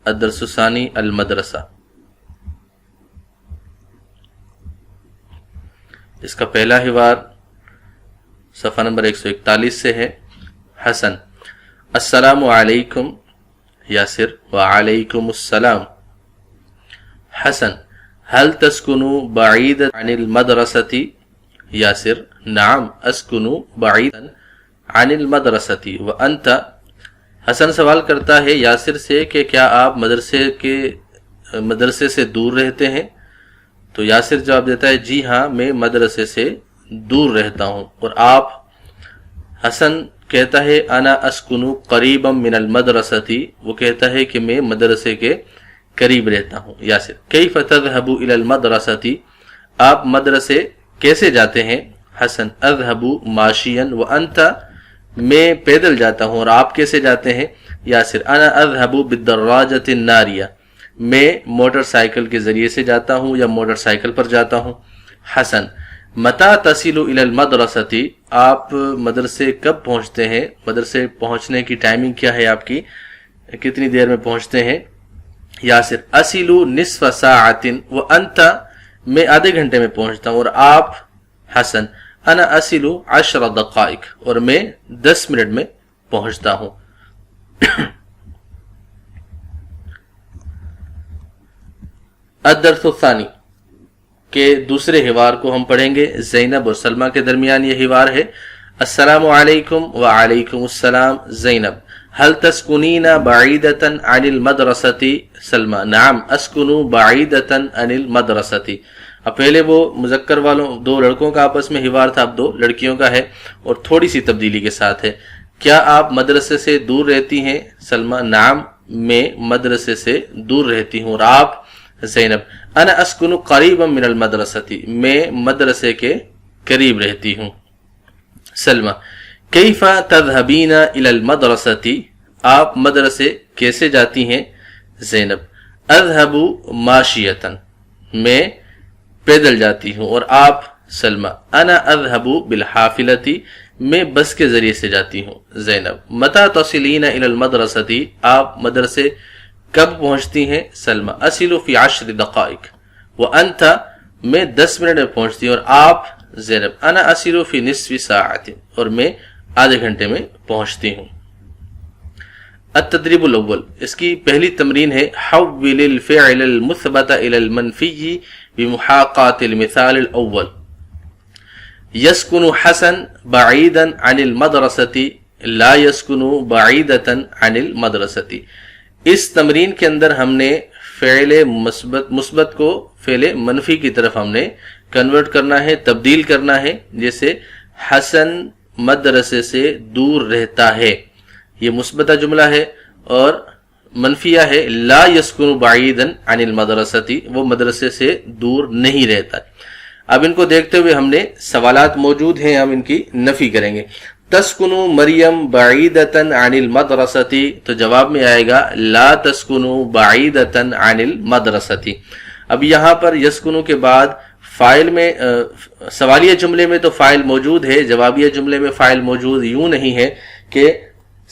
الدرس الثانی المدرسہ. اس کا پہلا حوار صفحہ نمبر 141 سے ہے. حسن: السلام علیکم. یاسر: وعلیکم السلام. حسن: هل تسكن بعيدا عن المدرسة؟ یاسر: نعم اسكن بعيدا عن المدرسة وانت؟ حسن سوال کرتا ہے یاسر سے کہ کیا آپ مدرسے سے دور رہتے ہیں؟ تو یاسر جواب دیتا ہے جی ہاں میں مدرسے سے دور رہتا ہوں. اور آپ؟ حسن کہتا ہے انا اسکن قریبا من المدرسة، وہ کہتا ہے کہ میں مدرسے کے قریب رہتا ہوں. یاسر: کیف تذهب الى المدرسة؟ آپ مدرسے کیسے جاتے ہیں؟ حسن: اذهب ماشیا وانت؟ میں پیدل جاتا ہوں. اور آپ کیسے جاتے ہیں؟ یاسر: انا اذهب بالدراجة النارية، میں موٹر سائیکل کے ذریعے سے جاتا ہوں یا موٹر سائیکل پر جاتا ہوں. حسن: متى تصل الى المدرسة؟ آپ مدرسے کب پہنچتے ہیں؟ مدرسے پہنچنے کی ٹائمنگ کیا ہے آپ کی؟ کتنی دیر میں پہنچتے ہیں؟ یاسر: اصل نصف ساعة وانت؟ میں آدھے گھنٹے میں پہنچتا ہوں. اور آپ؟ حسن: انا اصل 10 دقائق، اور میں 10 منٹ میں پہنچتا ہوں. الدرس الثانی کے دوسرے حوار کو ہم پڑھیں گے. زینب اور سلمہ کے درمیان یہ حوار ہے. السلام علیکم. وعلیکم السلام. زینب: هل تسكنين بعيدة عن المدرسة؟ سلمہ: نعم اسكن بعيدة عن المدرسة. اب پہلے وہ مذکر والوں دو لڑکوں کا آپس میں حوار تھا، اب دو لڑکیوں کا ہے اور تھوڑی سی تبدیلی کے ساتھ ہے. کیا آپ مدرسے سے دور رہتی ہیں؟ سلمہ: نعم میں مدرسے سے دور رہتی ہوں. اور آپ؟ زینب: انا اسکن قریبا من المدرسة، میں مدرسے کے قریب رہتی ہوں. سلمہ: کیف تذهبین الى المدرسة؟ آپ مدرسے کیسے جاتی ہیں؟ زینب: اذهب ماشیة، میں پیدل جاتی ہوں. اور آپ؟ سلمہ: انا اذهب بالحافلة، میں بس کے ذریعے سے جاتی ہوں. زینب: متى تصلین الى المدرسة؟ آپ مدرسے کب پہنچتی ہیں؟ سلمہ: اصل فی 10 دقائق وانت؟ میں 10 منٹ میں پہنچتی ہوں. اور آپ؟ زینب: انا اصل فی نصف ساعة، اور میں آدھے گھنٹے میں پہنچتی ہوں. التدریب الاول، اس کی پہلی تمرین ہے حول الفعل المثبت الى المنفی بمحاقات المثال الاول. يسكن حسن بعيدا عن المدرسة لا يسكن بعيدة عن المدرسة. اس تمرین کے اندر ہم نے فعل مثبت کو فعل منفی کی طرف ہم نے کنورٹ کرنا ہے، تبدیل کرنا ہے. جیسے حسن مدرسے سے دور رہتا ہے، یہ مثبتہ جملہ ہے. اور منفیہ ہے لا يسكن بعيدا عن المدرسة، وہ مدرسے سے دور نہیں رہتا. اب ان کو دیکھتے ہوئے ہم نے سوالات موجود ہیں، ہم ان کی نفی کریں گے. تسکن مریم بعیدۃ عن المدرسة، تو جواب میں آئے گا لا تسکن بعیدۃ عن المدرسة. اب یہاں پر یسکنو کے بعد فاعل میں سوالیہ جملے میں تو فاعل موجود ہے، جوابیہ جملے میں فاعل موجود یوں نہیں ہے کہ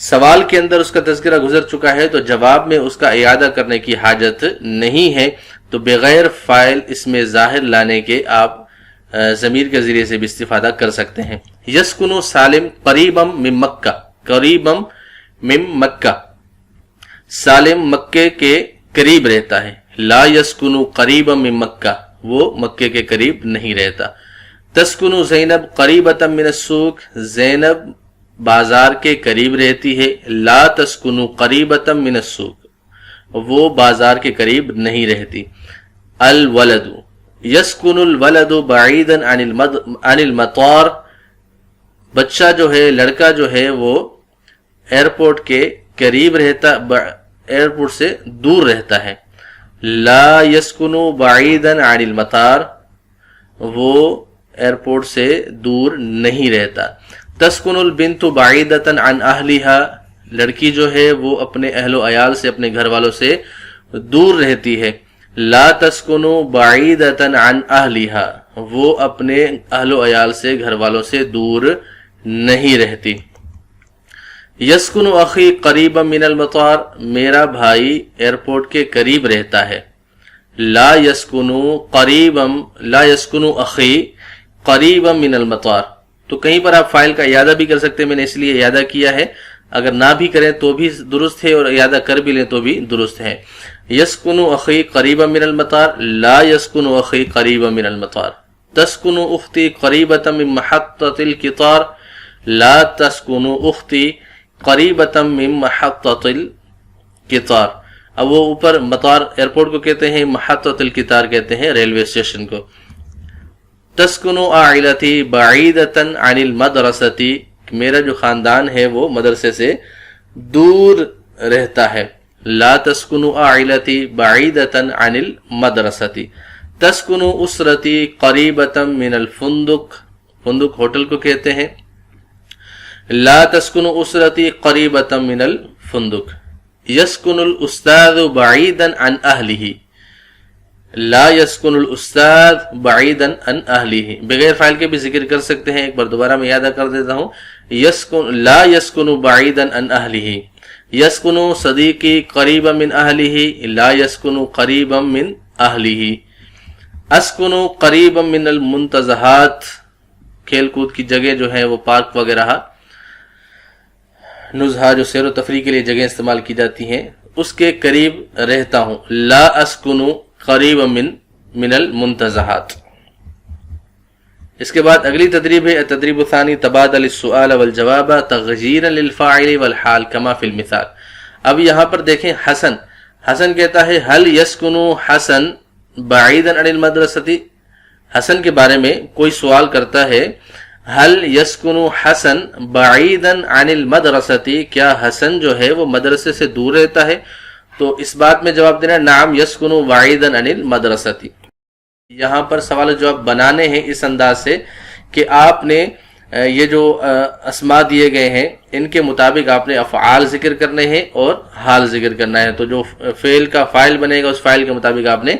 سوال کے اندر اس کا تذکرہ گزر چکا ہے تو جواب میں اس کا اعادہ کرنے کی حاجت نہیں ہے. تو بغیر فاعل اس میں ظاہر لانے کے آپ ضمیر کے ذریعے سے بھی استفادہ کر سکتے ہیں. یسکنو سالم قریبا من مکہ، قریبا من مکہ، سالم مکے کے قریب رہتا ہے. لا یسکنو قریبا من مکہ، وہ مکے کے قریب نہیں رہتا. تسکنو زینب قریبتا من السوق، زینب بازار کے قریب رہتی ہے. لا تسکنو قریبتا من السوق، وہ بازار کے قریب نہیں رہتی. الولد یسکن الولد بعیدا عن المطار، بچہ جو ہے، لڑکا جو ہے وہ ایئرپورٹ کے قریب رہتا، ایئرپورٹ سے دور رہتا ہے. لا یسکن بعیدا عن المطار، وہ ایئرپورٹ سے دور نہیں رہتا. تسکن البنت بعیدۃ عن اہلها، لڑکی جو ہے وہ اپنے اہل و عیال سے، اپنے گھر والوں سے دور رہتی ہے. لا تسکن بعیدۃ عن اہلها، وہ اپنے اہل و عیال سے، گھر والوں سے دور نہیں رہتی. یسکنو اخی قریبا من المطار، میرا بھائی ایئرپورٹ کے قریب رہتا ہے. لا یسکنو اخی قریبا من المطار، تو کہیں پر آپ فائل کا اعادہ بھی کر سکتے ہیں، میں نے اس لیے اعادہ کیا ہے، اگر نہ بھی کریں تو بھی درست ہے اور اعادہ کر بھی لیں تو بھی درست ہے. یسکنو اخی قریبا من المطار، لا یسکنو اخی قریبا من المطار. تسکنو اختی قریبتا من محطۃ القطار، لا تسکنو اختی قریبتا من محطۃ القطار. اب وہ اوپر مطار ایئرپورٹ کو کہتے ہیں، محطۃ القطار کہتے ہیں ریلوے اسٹیشن کو. تسکنو عائلتی بعیدتا عن المدرستی، میرا جو خاندان ہے وہ مدرسے سے دور رہتا ہے. لا تسکنو عائلتی بعیدتا عن المدرستی. تسکنو اسرتی قریبتا من الفندق، فندق ہوٹل کو کہتے ہیں. لا تسکنو اسرتی قریبتا من الفندق. یسکن الاستاذ بعیدا عن اہلہ، لا یسکن الاستاذ بعیدا عن اہلہ. بغیر فائل کے بھی ذکر کر سکتے ہیں، ایک بار دوبارہ میں یاد کر دیتا ہوں. لا یسکن بعیدا عن اہلہ. یسکن صدیقی قریبا من اہلہ، لا یسکن قریبا من اہلہ. اسکن قریبا من المنتزہات، کھیل کود کی جگہ جو ہے وہ پارک وغیرہ، نزہہ جو سیر و تفریح کے لیے جگہ استعمال کی جاتی ہیں، اس کے قریب رہتا ہوں. لا اسکن قریبا من المنتزہات. اس کے بعد اگلی تدریب ہے التدریب الثانی تبادل السؤال والجواب تغییرا للفاعل والحال کما فی المثال. اب یہاں پر دیکھیں حسن کہتا ہے هل يسكن حسن بعیدا عن المدرستی. حسن کے بارے میں کوئی سوال کرتا ہے هل يسكن حسن بعیدا عن المدرستی، کیا حسن جو ہے وہ مدرسے سے دور رہتا ہے؟ تو اس بات میں جواب دینا نعم یسکن بعیدا عن المدرستی. یہاں پر سوال جواب بنانے ہیں اس انداز سے کہ آپ نے یہ جو اسماء دیے گئے ہیں ان کے مطابق آپ نے افعال ذکر کرنے ہیں اور حال ذکر کرنا ہے. تو جو فعل کا فاعل بنے گا اس فاعل کے مطابق آپ نے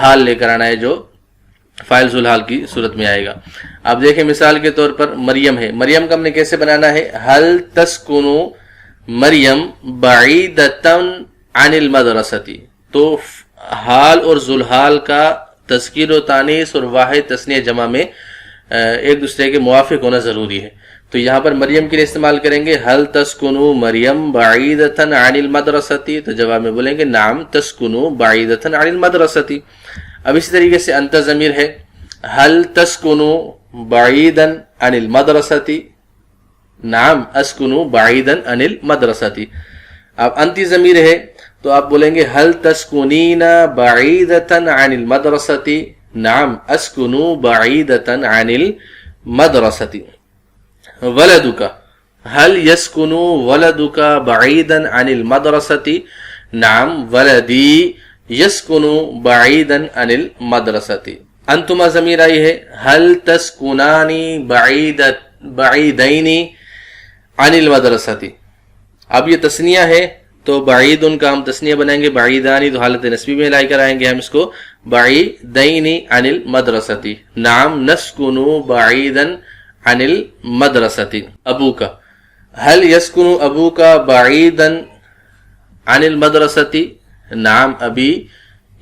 حال لے کر آنا ہے جو فاعل ذو الحال کی صورت میں آئے گا. آپ دیکھیں مثال کے طور پر مریم ہے، مریم کا ہم نے کیسے بنانا ہے؟ هل تسکن مریم بعیدتا عن المدرستی. تو حال اور ذو الحال کا تذکیر و تانیث اور واحد تثنیہ جمع میں ایک دوسرے کے موافق ہونا ضروری ہے. تو یہاں پر مریم کے لیے استعمال کریں گے هل تسکن مریم بعیدتا عن المدرستی، تو جواب میں بولیں گے نعم تسکن بعیدتا عن المدرستی. اب اسی طریقے سے انت ضمیر ہے، هل تسکن بعیدا عن المدرستی، نعم اسکن بعیدا عن المدرستی. اب انتی ضمیر ہے تو آپ بولیں گے هل تسکنین بعیدتا عن المدرستی، نعم اسکن بعیدتا عن المدرستی. ولدک هل يسكن ولدک بعیدا عن المدرستی، نعم ولدی یسکن بعیدا عن المدرستی. انتما ضمیر آئی ہے هل تسکنانی بعیدین عن المدرستی. اب یہ تثنیہ ہے تو بعید ان کا ہم تثنیہ بنائیں گے، بعیدانی تو حالت نسبی میں لائی کر آئیں گے ہم اس کو، بعیدین عن المدرستی. نعم نسکن بعیدا عن المدرستی. ابوک هل يسكن ابوک بعیدا عن المدرستی، نعم ابی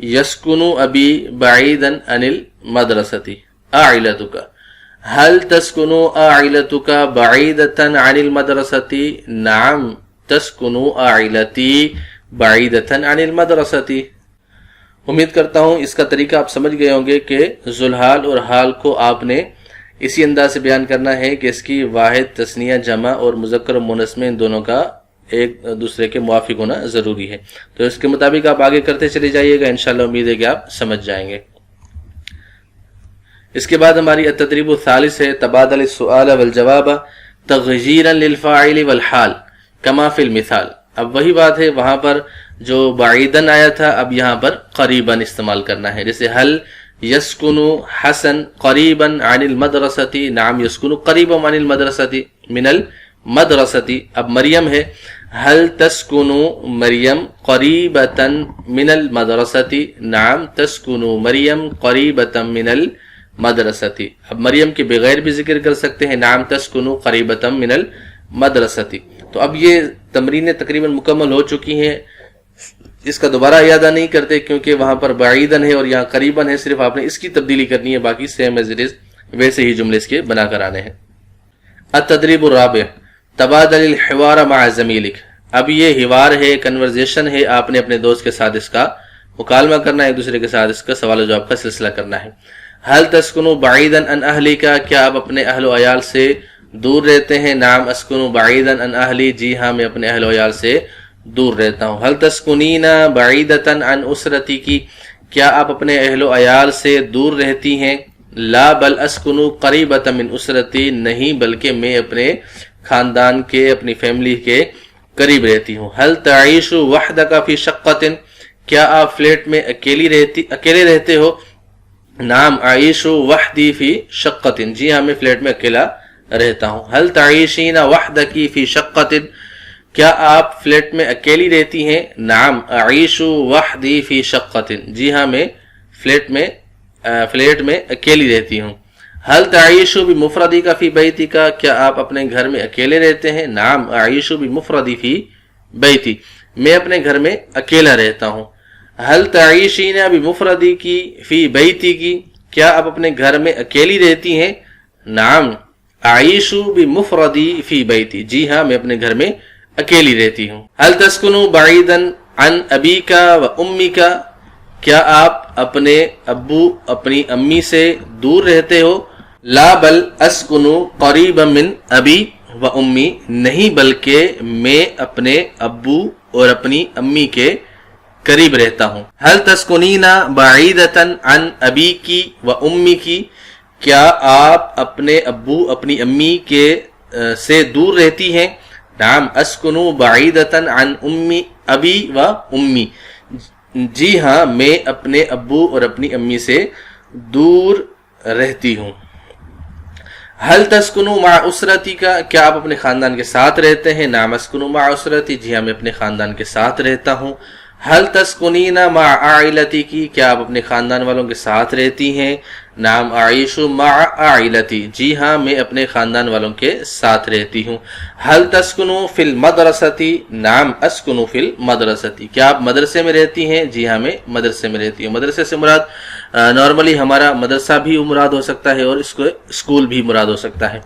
یسکن ابی بعیدا عن المدرستی. عائلتک هل تسكن عائلتک بعیدتا عن المدرستی، نعم تسکن عائلتی بعیدتا عن المدرستی. امید کرتا ہوں اس کا طریقہ آپ سمجھ گئے ہوں گے کہ ذو الحال اور حال کو آپ نے اسی انداز سے بیان کرنا ہے کہ اس کی واحد تثنیہ جمع اور مذکر و مؤنث میں ان دونوں کا ایک دوسرے کے موافق ہونا ضروری ہے. تو اس کے مطابق آپ آگے کرتے چلے جائیے گا، انشاءاللہ امید ہے کہ آپ سمجھ جائیں گے. اس کے بعد ہماری التدریب الثالث ہے تبادل السؤال والجواب تغییرا للفاعل والحال کما فی المثال. اب وہی بات ہے، وہاں پر جو بعیدن آیا تھا اب یہاں پر قریباً استعمال کرنا ہے. جیسے هل یسکن حسن قریبا عن المدرستی، نعم یسکن قریبا عن المدرستی من المدرستی. اب مریم ہے هل تسکن مریم قریبتا من المدرستی، نعم تسکن مریم قریبتا من المدرستی. اب مریم کے بغیر بھی ذکر کر سکتے ہیں، نعم تسکن قریبتا من المدرستی. تو اب یہ تمرینیں تقریباً مکمل ہو چکی ہیں، اس کا دوبارہ اعادہ نہیں کرتے کیونکہ وہاں پر بعیدن ہے اور یہاں قریباً ہے، صرف آپ نے اس کی تبدیلی کرنی ہے، باقی سیم ایز اٹ از ویسے ہی جملے اس کے بنا کر آنے ہیں۔ التدریب الرابع تبادل الحوار مع زمیلک، اب یہ حوار ہے، کنورزیشن ہے، آپ نے اپنے دوست کے ساتھ اس کا مکالمہ کرنا ہے، ایک دوسرے کے ساتھ اس کا سوال و جواب کا سلسلہ کرنا ہے۔ هل تسکن بعیدا عن اہلک، کیا آپ اپنے اہل و عیال سے دور رہتے ہیں؟ نعم اسکن بعیدا عن اہلی، جی ہاں میں اپنے اہل و عیال سے دور رہتا ہوں۔ هل تسکنین بعیدتا عن اسرتی کی، کیا آپ اپنے اہل و عیال سے دور رہتی ہیں؟ لا بل اسکن قریبتا من اسرتی، نہیں بلکہ میں اپنے خاندان کے، اپنی فیملی کے قریب رہتی ہوں۔ هل تعیش وحدک فی شقۃ، کیا آپ فلیٹ میں اکیلے رہتے ہو؟ نعم اعیش وحدی فی شقۃ، جی ہاں میں فلیٹ میں اکیلا رہتا ہوں۔ هل تعیشین وحدکی فی شقۃ، کیا آپ فلیٹ میں اکیلی رہتی ہیں؟ نعم اعیش وحدی فی شقۃ، جی ہاں میں فلیٹ میں اکیلی رہتی ہوں۔ هل تعیش بمفردک فی بیتک، کیا آپ اپنے گھر میں اکیلے رہتے ہیں؟ نعم اعیش بمفردی فی بیتی، میں اپنے گھر میں اکیلا رہتا ہوں۔ هل تعیشین بمفردک فی بیتک، کیا آپ اپنے گھر میں اکیلی رہتی ہیں؟ نعم اعیش بمفردی فی بیتی، جی ہاں میں اپنے گھر میں اکیلی رہتی ہوں۔ هل تسکن بعیدا عن ابیک و امیک، کیا آپ اپنے ابو اپنی امی سے دور رہتے ہو؟ لا بل اسکن قریبا من ابی و امی، نہیں بلکہ میں اپنے ابو اور اپنی امی کے قریب رہتا ہوں۔ هل تسکنین بعیدتا عن ابیکی و امیکی، کیا آپ اپنے ابو اپنی امی کے سے دور رہتی ہیں؟ نعم اسکن بعیدتا عن ابی و امی، جی ہاں میں اپنے ابو اور اپنی امی سے دور رہتی ہوں۔ هل تسکن مع اسرتی کا، کیا آپ اپنے خاندان کے ساتھ رہتے ہیں؟ نعم اسکن مع اسرتی، جی ہاں میں اپنے خاندان کے ساتھ رہتا ہوں۔ هل تسکنین مع عائلتی کی، کیا آپ اپنے خاندان والوں کے ساتھ رہتی ہیں؟ نعم اعیش مع عائلتی، جی ہاں میں اپنے خاندان والوں کے ساتھ رہتی ہوں۔ هل تسکن فی المدرستی، نعم اسکن فی المدرستی، کیا آپ مدرسے میں رہتی ہیں؟ جی ہاں میں مدرسے میں رہتی ہوں۔ مدرسے سے مراد نارملی ہمارا مدرسہ بھی مراد ہو سکتا ہے اور اس کو اسکول بھی مراد ہو سکتا ہے۔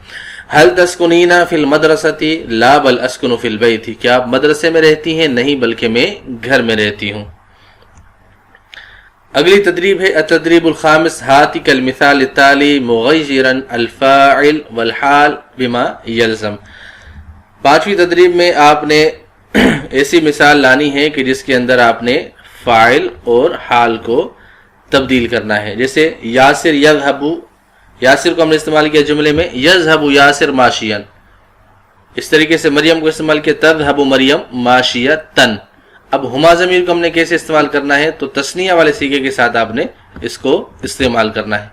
هل تسکنین فی المدرستی لا بل اسکن فی البیت، کیا آپ مدرسے میں رہتی ہیں؟ نہیں بلکہ میں گھر میں رہتی ہوں۔ اگلی تدریب ہے التدریب الخامس ہاتک المثال التالی مغیرا الفاعل والحال بما یلزم، پانچویں تدریب میں آپ نے ایسی مثال لانی ہے کہ جس کے اندر آپ نے فاعل اور حال کو تبدیل کرنا ہے، جیسے یاسر یذهب، یاسر کو ہم نے استعمال کیا جملے میں یذهب یاسر ماشیا، اس طریقے سے مریم کو استعمال کیا تذهب مریم ماشیۃ۔ اب ہما ضمیر کو ہم نے کیسے استعمال کرنا ہے؟ تو تثنیہ والے صیغے کے ساتھ آپ نے اس کو استعمال کرنا ہے۔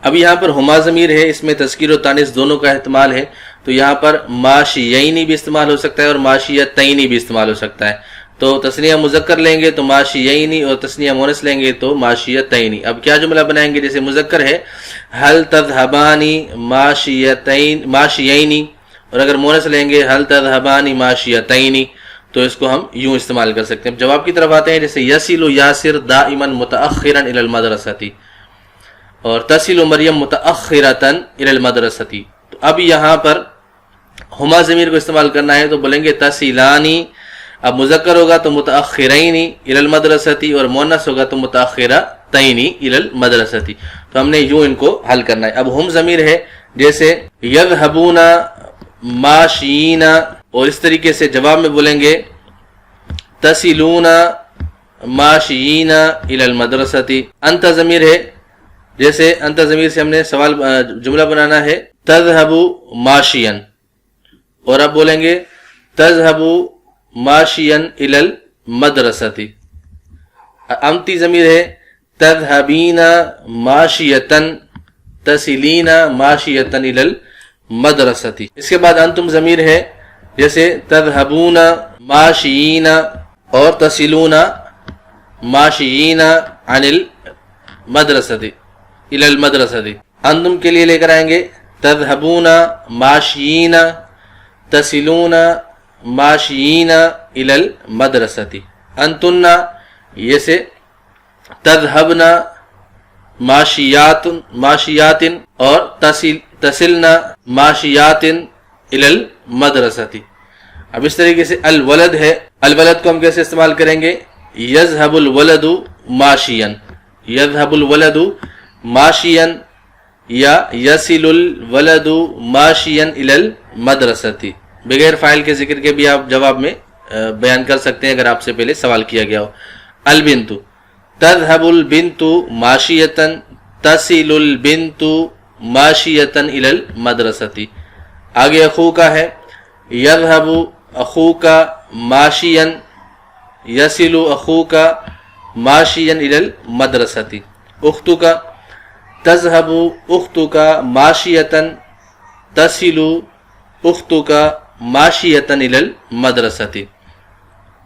اب یہاں پر ہما ضمیر ہے، اس میں تذکیر و تانیث دونوں کا احتمال ہے، تو یہاں پر ماشیینی بھی استعمال ہو سکتا ہے اور ماشیتینی بھی استعمال ہو سکتا ہے۔ تو تثنیہ مذکر لیں گے تو ماشیینی اور تثنیہ مونث لیں گے تو ماشیتینی۔ اب کیا جملہ بنائیں گے؟ جیسے مذکر ہے هل تذهبان ماشیینی، اور اگر مونث لیں گے هل تذهبان ماشیتینی، تو اس کو ہم یوں استعمال کر سکتے ہیں۔ جواب کی طرف آتے ہیں، جیسے یصل یاسر دائما متأخرا الى المدرسة، اور تصل مریم متأخرة الى المدرسة۔ تو اب یہاں پر ہما ضمیر کو استعمال کرنا ہے تو بولیں گے تصلانی، اب مذکر ہوگا تو متأخرین الى المدرسة، اور مؤنث ہوگا تو متأخرتین الى المدرسة۔ تو ہم نے یوں ان کو حل کرنا ہے۔ اب ہم ضمیر ہے، جیسے یذهبون ماشیین، اور اس طریقے سے جواب میں بولیں گے تصلون ماشیین الی المدرسۃ۔ انت ضمیر ہے، جیسے انت ضمیر سے ہم نے سوال جملہ بنانا ہے تذهب ماشیا، اور اب بولیں گے تذهب ماشیا الی المدرسۃ۔ امتی ضمیر ہے تذهبین ماشیۃ تصلین ماشیۃ الی المدرسۃ۔ اس کے بعد انتم ضمیر ہے، جیسے تذهبون ماشیین اور تصلون ماشیین عن المدرسۃ الی المدرسۃ۔ انتم کے لیے لے کر آئیں گے تذهبون ماشیین تسلون ماشیین الی المدرستی، انتن یہ سے تذهبن ماشیات اور تسلن ماشیات الی المدرستی۔ اب اس طریقے سے الولد ہے، الولد کو ہم کیسے استعمال کریں گے؟ یذهب الولد ماشیا، یذهب الولد ماشیا یا یصل الولد ماشیا الی المدرستی، بغیر فاعل کے ذکر کے بھی آپ جواب میں بیان کر سکتے ہیں اگر آپ سے پہلے سوال کیا گیا ہو۔ البنت، تذهب البنت ماشیة تصل البنت ماشیة الی المدرستی۔ آگے اخوک ہے، یذهب اخوک ماشیا یصل اخوک ماشیا الی المدرستی۔ اختک، تذهب اختک ماشیة تصل اختک ماشیة الی المدرستی۔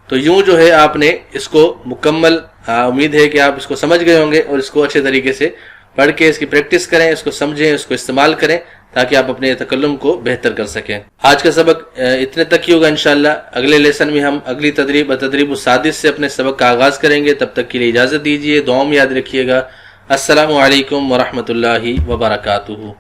تو یوں جو ہے آپ نے اس کو مکمل، امید ہے کہ آپ اس کو سمجھ گئے ہوں گے اور اس کو اچھے طریقے سے پڑھ کے اس کی پریکٹس کریں، اس کو سمجھیں، اس کو استعمال کریں تاکہ آپ اپنے تکلم کو بہتر کر سکیں۔ آج کا سبق اتنے تک ہی ہوگا انشاءاللہ۔ اگلے لیسن میں ہم اگلی تدریب السادس سے اپنے سبق کا آغاز کریں گے۔ تب تک کے لیے اجازت دیجیے، دعاؤں میں یاد رکھیے گا۔ السلام علیکم ورحمۃ اللہ وبرکاتہ۔